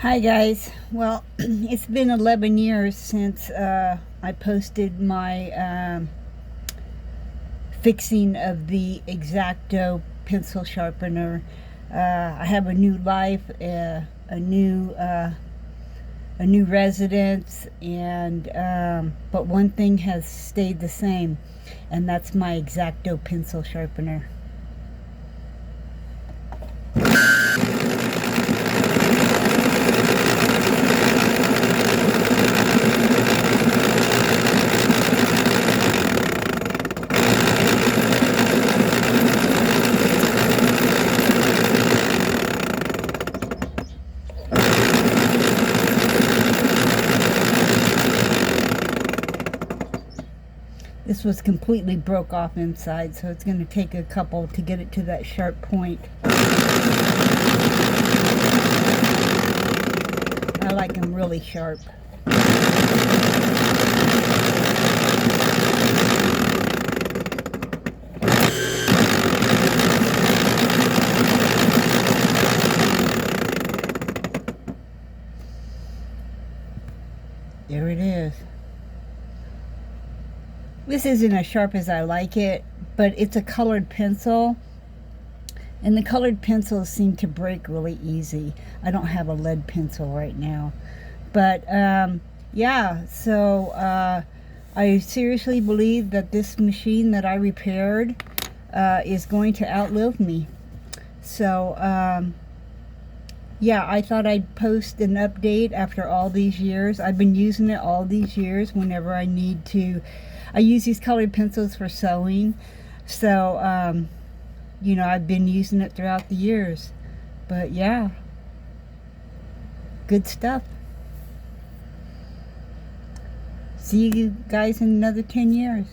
Hi guys. Well, it's been 11 years since I posted my fixing of the X-ACTO pencil sharpener. I have a new life, a new residence, and but one thing has stayed the same, and that's my X-ACTO pencil sharpener. This was completely broke off inside, so it's going to take a couple to get it to that sharp point. I like them really sharp. There it is. This isn't as sharp as I like it, but it's a colored pencil, and the colored pencils seem to break really easy. I don't have a lead pencil right now, but yeah, so I seriously believe that this machine that I repaired is going to outlive me. So yeah, I thought I'd post an update after all these years. I've been using it all these years whenever I need to. I use these colored pencils for sewing, so you know, I've been using it throughout the years. But yeah, good stuff. See you guys in another 10 years.